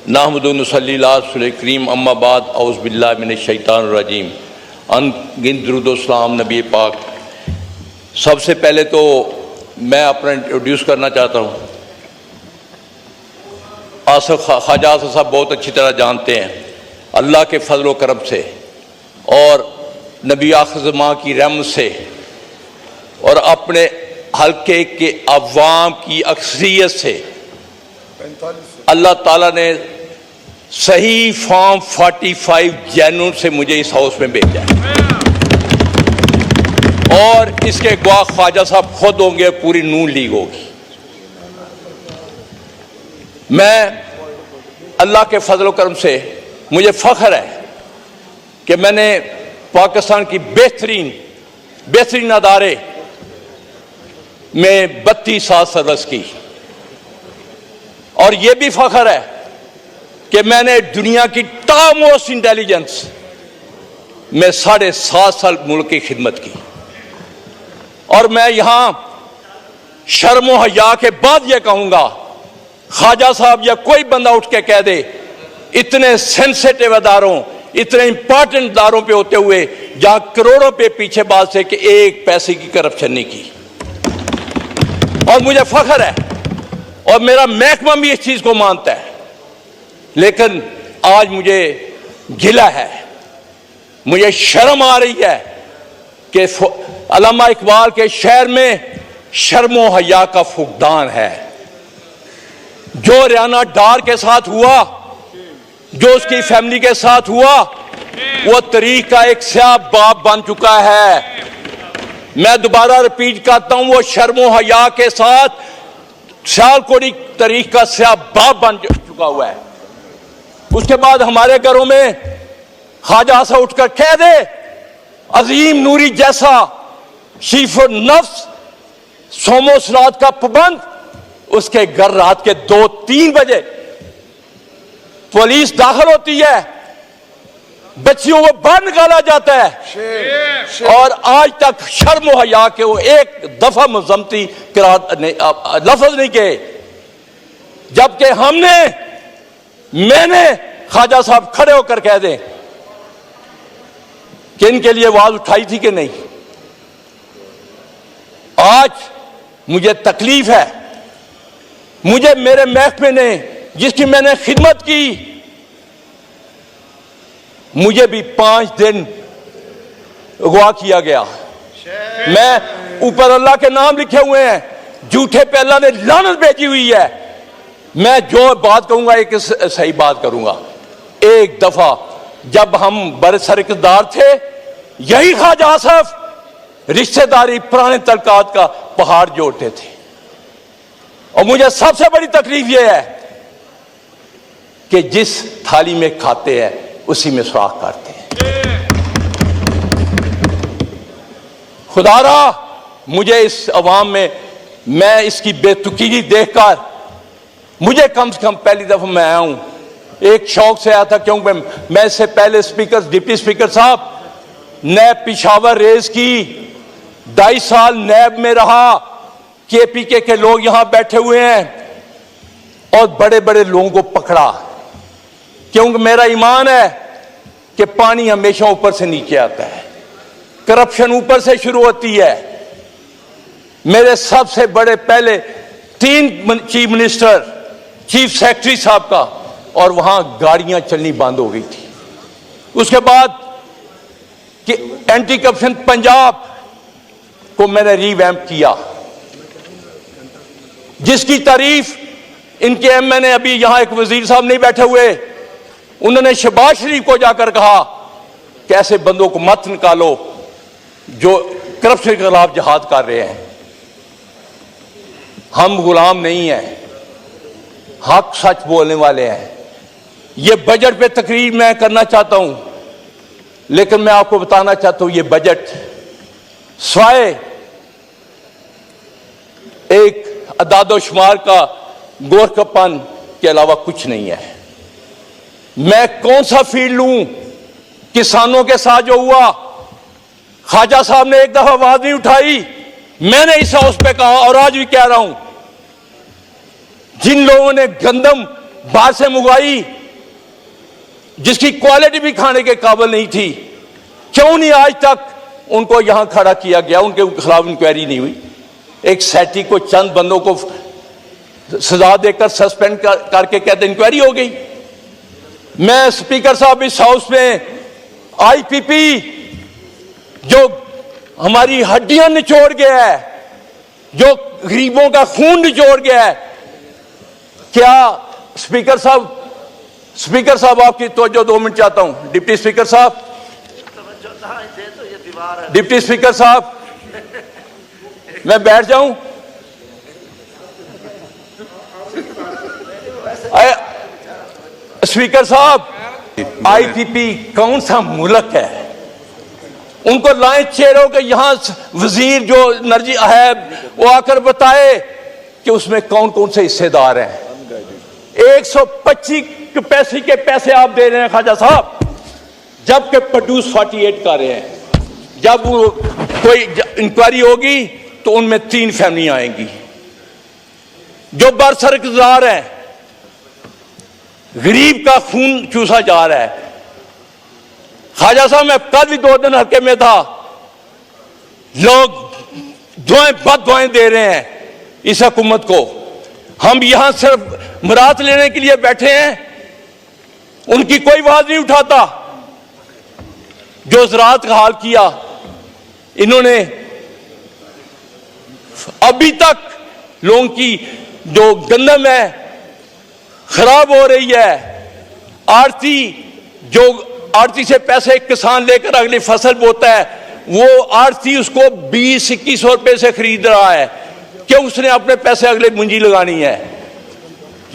नाहमदु नसल्ली अला रसूलिल करीम अम्मा बाद औज़ु बिल्लाहि मिनश शैतानिर रजीम। अनगिनत दुरूद सलाम नबी पाक। सबसे पहले तो मैं अपना इंट्रोड्यूस करना चाहता हूँ। ख्वाजा आसिफ साहब बहुत अच्छी तरह जानते हैं, अल्लाह के फजल व करम से और नबी आखिर ज़मां की रहमत से और अपने हल्के के अवाम की अक्सरियत से अल्लाह ताला ने सही फॉर्म 45 जनवरी से मुझे इस हाउस में भेजा है और इसके गवाह ख्वाजा साहब खुद होंगे, पूरी नून लीग होगी। मैं अल्लाह के फजल व करम से मुझे फख्र है कि मैंने पाकिस्तान की बेहतरीन अदारे में 32 साल सर्विस की और यह भी फख्र है कि मैंने दुनिया की टॉप मोस्ट इंटेलिजेंस में 7.5 साल मुल्क की खिदमत की। और मैं यहां शर्म व हया के बाद यह कहूंगा, ख्वाजा साहब या कोई बंदा उठ के कह दे इतने सेंसिटिव अदारों, इतने इंपॉर्टेंट अदारों पे होते हुए जहां करोड़ों पे पीछे बात से कि एक पैसे की करप्शन नहीं की। और मुझे फख्र है और मेरा महकमा भी इस चीज को मानता है, लेकिन आज मुझे गिला है, मुझे शर्म आ रही है कि अल्लामा इकबाल के शहर में शर्म व हया का फुकदान है। जो रियाना डार के साथ हुआ, जो उसकी फैमिली के साथ हुआ, वो तारीख का एक स्याह बाब बन चुका है। मैं दोबारा रिपीट करता हूं, वो शर्म व हया के साथ सियालकोटी तारीख का स्याह बाब बन चुका हुआ है। उसके बाद हमारे घरों में ख्वाजा सा उठकर कह दे अजीम नूरी जैसा शीफ नफ्स सोमो सलात का पाबंद, उसके घर रात के 2-3 बजे पुलिस दाखिल होती है, बच्चियों को बाहर निकाला जाता है और आज तक शर्म व हया के वो एक दफा मजम्मती लफ्ज नहीं कहे। जबकि मैंने ख्वाजा साहब खड़े होकर कह दें कि इनके लिए आवाज उठाई थी कि नहीं। आज मुझे तकलीफ है, मुझे मेरे महकमे ने जिसकी मैंने खिदमत की, मुझे भी 5 दिन अगवा किया गया। मैं ऊपर अल्लाह के नाम लिखे हुए हैं, झूठे पे अल्लाह ने लानत भेजी हुई है। मैं जो बात कहूंगा एक सही बात करूंगा। एक दफा जब हम बरसर इक़्तिदार थे, यही ख्वाजा आसिफ रिश्तेदारी पुराने तलकात का पहाड़ जोड़ते थे। और मुझे सबसे बड़ी तकलीफ यह है कि जिस थाली में खाते हैं उसी में सुराख करते हैं। खुदारा मुझे इस अवाम में मैं इसकी बेतुकीनी देखकर, मुझे कम से कम पहली दफा मैं आया हूं, एक शौक से आया था क्योंकि मैं इससे पहले स्पीकर, डिप्टी स्पीकर साहब, नैब पिशावर रेस की, 2.5 साल नैब में रहा। केपीके के लोग यहां बैठे हुए हैं और बड़े बड़े लोगों को पकड़ा, क्योंकि मेरा ईमान है कि पानी हमेशा ऊपर से नीचे आता है, करप्शन ऊपर से शुरू होती है। मेरे सबसे बड़े पहले 3 चीफ मिनिस्टर, चीफ सेक्रेटरी साहब का, और वहां गाड़ियां चलनी बंद हो गई थी। उसके बाद कि एंटी करप्शन पंजाब को मैंने रीवैम्प किया, जिसकी तारीफ इनके एमएनए, अभी यहां एक वजीर साहब नहीं बैठे हुए, उन्होंने शहबाज शरीफ को जाकर कहा कि ऐसे बंदों को मत निकालो जो करप्शन के खिलाफ जिहाद कर रहे हैं। हम गुलाम नहीं हैं, हक सच बोलने वाले हैं। ये बजट पे तकरीर मैं करना चाहता हूं, लेकिन मैं आपको बताना चाहता हूं ये बजट स्वाय एक अदादोशुमार का गोरखपन के अलावा कुछ नहीं है। मैं कौन सा फील्ड लूं? किसानों के साथ जो हुआ, ख्वाजा साहब ने एक दफा आवाज नहीं उठाई, मैंने इस हाउस पे कहा और आज भी कह रहा हूं, जिन लोगों ने गंदम बाहर से मंगवाई जिसकी क्वालिटी भी खाने के काबिल नहीं थी, क्यों नहीं आज तक उनको यहां खड़ा किया गया, उनके खिलाफ इंक्वायरी नहीं हुई? एक सेठी को, चंद बंदों को सजा देकर सस्पेंड करके कहते इंक्वायरी हो गई। मैं स्पीकर साहब इस हाउस में आईपीपी जो हमारी हड्डियां निचोड़ गया है, जो गरीबों का खून निचोड़ गया है, क्या स्पीकर साहब आपकी तवज्जो 2 मिनट चाहता हूं। डिप्टी स्पीकर साहब, डिप्टी स्पीकर साहब, मैं बैठ जाऊं? स्पीकर साहब, आईपीपी कौन सा मुल्क है? उनको लाएं चेहरों के, यहां वजीर जो एनर्जी है वो आकर बताए कि उसमें कौन कौन से हिस्सेदार हैं। 125 पैसे के पैसे आप दे रहे हैं ख्वाजा साहब, जबकि प्रोड्यूस 48 कर रहे हैं। जब वो कोई इंक्वायरी होगी तो उनमें 3 फैमिली आएंगी जो बरसरकार है, गरीब का खून चूसा जा रहा है। ख्वाजा साहब, मैं कल भी 2 दिन हल्के में था, लोग बद दुआएं दे रहे हैं इस हुकूमत को। हम यहां सिर्फ मुराद लेने के लिए बैठे हैं, उनकी कोई आवाज नहीं उठाता। जो ज़राअत का हाल किया इन्होंने, अभी तक लोगों की जो गंदम है खराब हो रही है। आड़ती से पैसे किसान लेकर अगली फसल बोता है, वो आड़ती उसको 20-21 रुपए से खरीद रहा है कि उसने अपने पैसे अगले पूंजी लगानी है।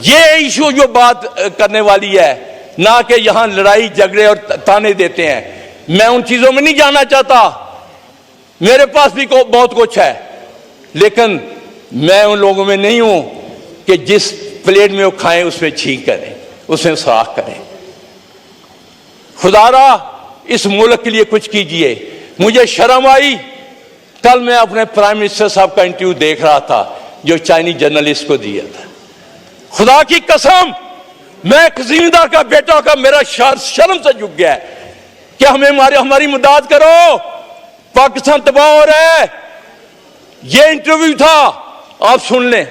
ये इशू जो बात करने वाली है, ना कि यहां लड़ाई झगड़े और ताने देते हैं। मैं उन चीजों में नहीं जाना चाहता, मेरे पास भी बहुत कुछ है, लेकिन मैं उन लोगों में नहीं हूं कि जिस प्लेट में वो खाएं उसमें छींक करें, उसमें सुराख करें। खुदारा इस मुल्क के लिए कुछ कीजिए। मुझे शर्म आई, कल मैं अपने प्राइम मिनिस्टर साहब का इंटरव्यू देख रहा था जो चाइनीज जर्नलिस्ट को दिया था। खुदा की कसम, मैं एक जिम्मेदार का बेटा का मेरा शर्म से झुक गया कि हमारी मदद करो, पाकिस्तान तबाह हो रहा है। ये इंटरव्यू था, आप सुन लें।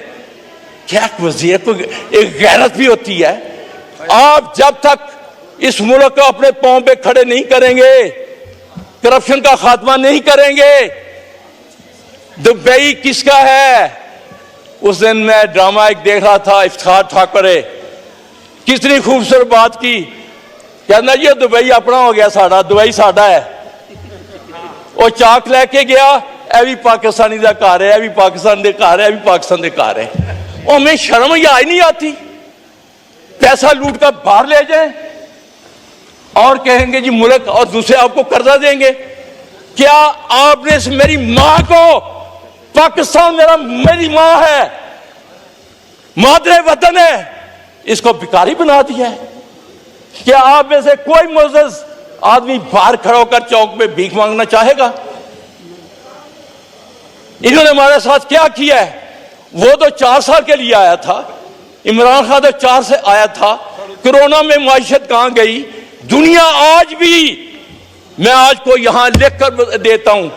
क्या वजीर को एक गैरत भी होती है? आप जब तक इस मुल्क को अपने पांव पे खड़े नहीं करेंगे, करप्शन का खात्मा नहीं करेंगे, दुबई किसका है? उस दिन मैं ड्रामा एक देख रहा था, इफ्तिखार ठाकुर कितनी खूबसूरत बात की, कहना जी दुबई अपना हो गया, साड़ा दुबई साड़ा है। वो चाक लेके गया, ए भी पाकिस्तानी का घर है, भी पाकिस्तान के घर है, भी पाकिस्तान के घर है। और हमें शर्म ही आई नहीं आती, पैसा लूट कर बाहर ले जाए और कहेंगे जी मुल्क, और दूसरे आपको कर्जा देंगे। क्या आपने मेरी मां को, पाकिस्तान मेरी मां है, मादरे वतन है, इसको भिखारी बना दिया है? क्या आप में से कोई मुअज़्ज़ज़ आदमी बाहर खड़ा होकर चौक पे भीख मांगना चाहेगा? इन्होंने हमारे साथ क्या किया है? वो तो 4 साल के लिए आया था, इमरान खान तो 4 से आया था। कोरोना में माइशत कहां गई? दुनिया आज भी, मैं आज को यहां लिख कर देता हूं,